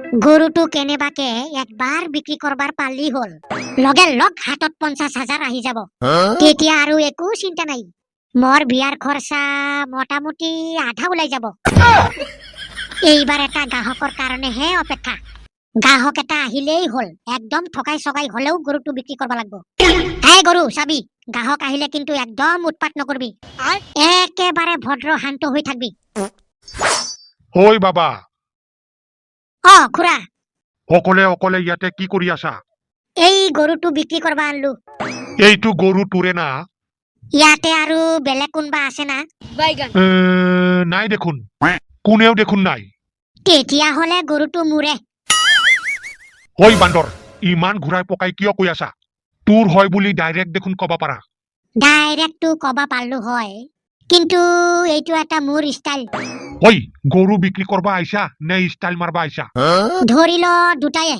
গৰুটো কেনেবাকে একবাৰ বিক্ৰী কৰবাৰ পালি হল লগে লগ হাতত 50,000 আহি যাব তেতিয়া আৰু একো চিন্তা নাই মোৰ বিয়াৰ খৰচা মোটামুটি আধা ওলাই যাব এইবাৰ এটা গ্ৰাহকৰ কাৰণেহে অপেক্ষা গ্ৰাহক এটা আহিলেই হল একদম ঠকাই চগাই হলেও গৰুটো বিক্ৰী কৰবা লাগব এই গৰু চাবি গ্ৰাহক আহিলে কিন্তু একদম উৎপাত নকৰবি একেবাৰে ভদ্ৰ শান্ত হৈ থাকবি ঐ বাবা খুৰা অকলে অকলে ইয়াতে কি কৰি আছা এই গৰুটো বিক্ৰী কৰবা আনলো এইটো গৰু তোৰে না ইয়াতে আৰু বেলেগ কোনবা আছে না নাই দেখোন কোনেও দেখোন নাই তেতিয়া হলে গৰুটো মোৰে ঐ বান্দৰ ইমান ঘূৰাই পকাই কিয় কৈ আছা তোৰ হয় বুলি ডাইৰেক্ট দেখোন কবা পাৰা ডাইৰেক্টটো কবা পাৰলো হয় কিন্তু এইটো এটা মোৰ ষ্টাইল ঐ গৰু বিক্ৰী কৰবা আইছা নে ষ্টাইল মাৰবা আইছা ধৰি ল দুটায়ে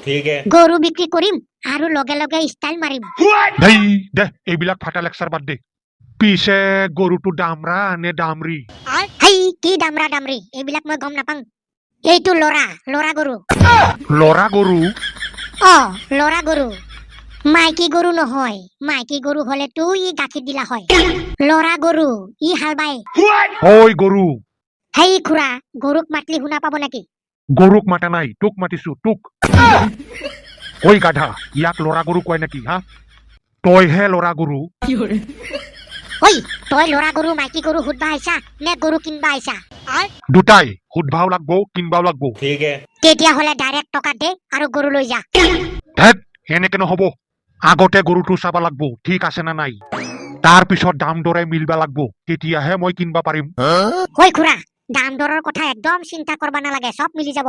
গৰু বিক্ৰী কৰিম আৰু লগে লগে ষ্টাইল মাৰিম দেই দে এইবিলাক ফাটা লেকচাৰ বাদ দে পিছে গৰুটো দামৰা নে দামৰি হেই কি দামৰা দামৰি এইবিলাক মই গম নাপাং এইটো লৰা গৰু লৰা গৰু লৰা গৰু মাইকী গৰু নহয় মাইকী গৰু হলেতো ই গাখীৰ দিলা হয় লৰা গৰু ই হাল বাই ঐ গৰু হেই খুৰা গৰুক মাতলি শুনা পাব নেকি গৰুক মাতা নাই তোক মাতিছো তোক ঐ গাধা ইয়াক লৰা গৰু কয় নেকি হা তইহে লৰা গৰু ঐ তই লৰা গৰু মাইকী গৰু সুধবা আহিছা নে গৰু কিনবা আহিছা দুটাই সুধবাও লাগব কিনবাও লাগব তেতিয়া হলে ডাইৰেক্ট টকা দে আৰু গৰু লৈ যা ধেত এনেকে নহব আগতে গৰুটো চাবা লাগব ঠিক আছে না নাই তাৰ পিছত দাম দৰে মিলবা লাগব তেতিয়াহে মই কিনবা পাৰিম ঐ খুৰা দাম দৰৰ কথা একদম চিন্তা কৰবা নালাগে সব মিলি যাব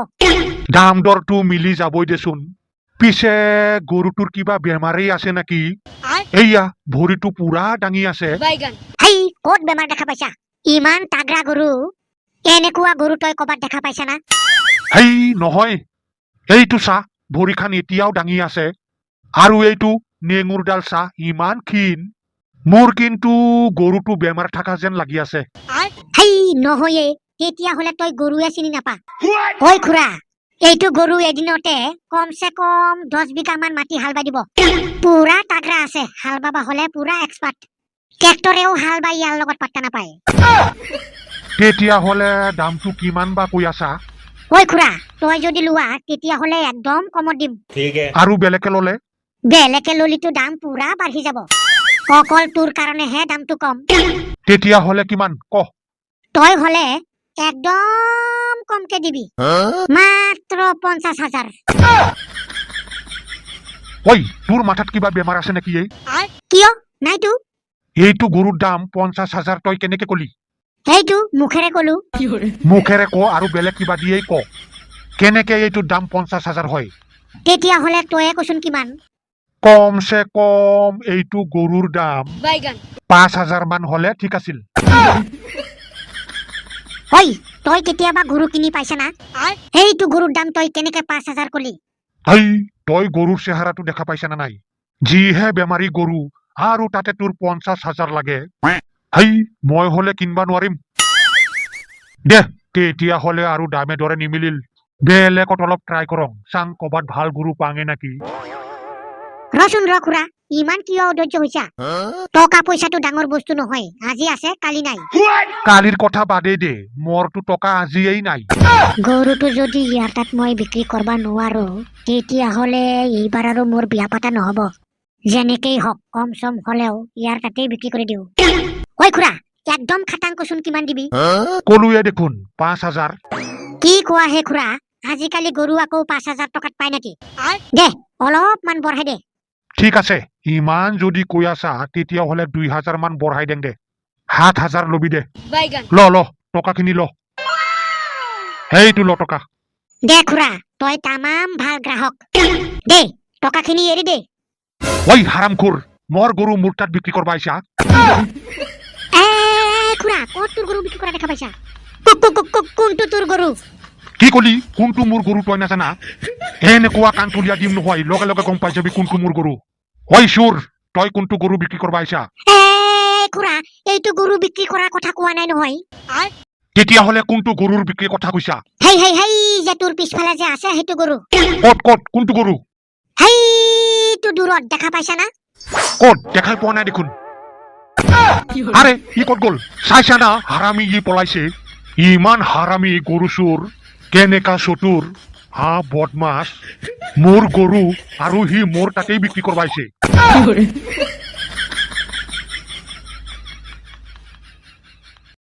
দাম দৰটো মিলি যাবই দেচোন পিছে গৰুটোৰ কিবা বেমাৰেই আছে নেকি এইয়া ভৰিটো পুৰা দাঙি আছে হেই ক'ত বেমাৰ দেখা পাইছা ইমান তাগৰা গৰু এনেকুৱা গৰু তই কবাত দেখা পাইছা না হেই নহয় এইটো চা ভৰিখান এতিয়াও দাঙি আছে আৰু এইটো নেঙুৰডাল চা ইমান ক্ষীণ মোৰ কিন্তু গৰুটো বেমাৰ থকা যেন লাগি আছে হেই নহয়ে তেতিয়া হলে তই গৰুৱে চিনি নাপা ঐ খুৰা এইটো গৰু এদিনতে কমসে কম 10 বিঘা মান মাটি হাল বাই দিব পুৰা তাগৰা আছে হাল বাবা হলে পুৰা এক্সপাৰ্ট ট্ৰেক্টৰেও হাল বাই ইয়াৰ লগত পাত্তা নাপায় তেতিয়া হলে দামটো কিমান বা কৈ আছা ঐ খুৰা তই যদি লোৱা তেতিয়া হলে একদম কমত দিম আৰু বেলেগে ললে বেলেগে ললিতো দাম পুৰা বাঢ়ি যাব অকল তোৰ কাৰণেহে দামটো কম তেতিয়া হলে কিমান ক তই হলে একদম কমকে দিবি মাত্ৰ 50,000 ঐ তোৰ মাথাত কিবা বেমাৰ আছে নেকি কিয় নাইতো এইটো গৰুৰ দাম 50,000 তই কেনেকে কলি সেইটো মুখেৰে কলো মুখেৰে ক আৰু বেলেগ কিবা দিয়েই ক কেনেকে এইটোৰ দাম 50,000 হয় তেতিয়া হলে তয়ে কচোন কিমান কমসে কম এইটো গৰুৰ দাম 5,000 মান হলে ঠিক আছিল ঐ তই কেতিয়াবা গৰু কিনি পাইছা না সেইটো গৰুৰ দাম তই কেনেকে 5,000 কলি হেই তই গৰুৰ চেহাৰাটো দেখা পাইছা না নাই যিহে বেমাৰী গৰু আৰু তাতে তোৰ 50,000 লাগে হেই মই হলে কিনবা নোৱাৰিম দে তেতিয়া হলে আৰু দামে দৰে নিমিলিল বেলেগত অলপ ট্ৰাই কৰং চাং কবাত ভাল গৰু পাঙে নাকি ৰচোন ৰ খুৰা ইমান কিয় অধৈৰ্য হৈছা টকা পইচাটো ডাঙৰ বস্তু নহয় আজি আছে কালি নাই কালিৰ কথা বাদেই দে মোৰতো টকা আজিয়েই নাই গৰুটো যদি ইয়াৰ তাত মই বিক্ৰী কৰবা নোৱাৰো তেতিয়া হলে এইবাৰ আৰু মোৰ বিয়া পাতা নহব যেনেকেই হওক কম চম হলেও ইয়াৰ তাতেই বিক্ৰী কৰি দিওঁ ঐ খুৰা একদম খাটাংকচোন কিমান দিবি কলোৱে দেখোন 5,000 কি কোৱা হে খুৰা আজিকালি গৰু আকৌ 5,000 টকাত পায় নেকি দে অলপমান বঢ়াই দে ঠিক আছে ইমান যদি কৈ আছা তেতিয়া হলে 2,000 মান বঢ়াই দেং দে 7,000 লবি দে ল টকাখিনি ল সেইটো ল টকা দে খুৰা তই তামাম ভাল গ্ৰাহক দে টকাখিনি এৰি দে ঐ হাৰামখোৰ মোৰ গৰু মোৰ তাত বিক্ৰী কৰবা আইছা খুৰা ক'ত তোৰ গৰু বিক্ৰী কৰা দেখা পাইছা কোনটো তোৰ গৰু কি কলি কোনটো মোৰ গৰু তই নাজানা এনেকুৱা কাণ তুলিয়া দিম নহয় লগে লগে গম পাই যাবি কোনটো মোৰ গৰু ঐ চোৰ তই কোনটো গৰু বিক্ৰী কৰবা আইছা খুৰা এইটো গৰু বিক্ৰী কৰাৰ কথা কোৱা নাই নহয় তেতিয়াহ'লে কোনটো গৰুৰ বিক্ৰীৰ কথা কৈছা হেই যে তোৰ পিছফালে যে আছে সেইটো গৰু ক'ত কোনটো গৰু হেইটো দূৰত দেখা পাইছা না ক'ত দেখাই পোৱা নাই দেখোন আৰে ই ক'ত গ'ল চাইছা না হাৰামী ই পলাইছে ইমান হাৰামী গৰু চোৰ কেনেকা চতুৰ হা বদমাছ মোৰ গৰু আৰু সি মোৰ তাতেই বিক্ৰী কৰবাইছে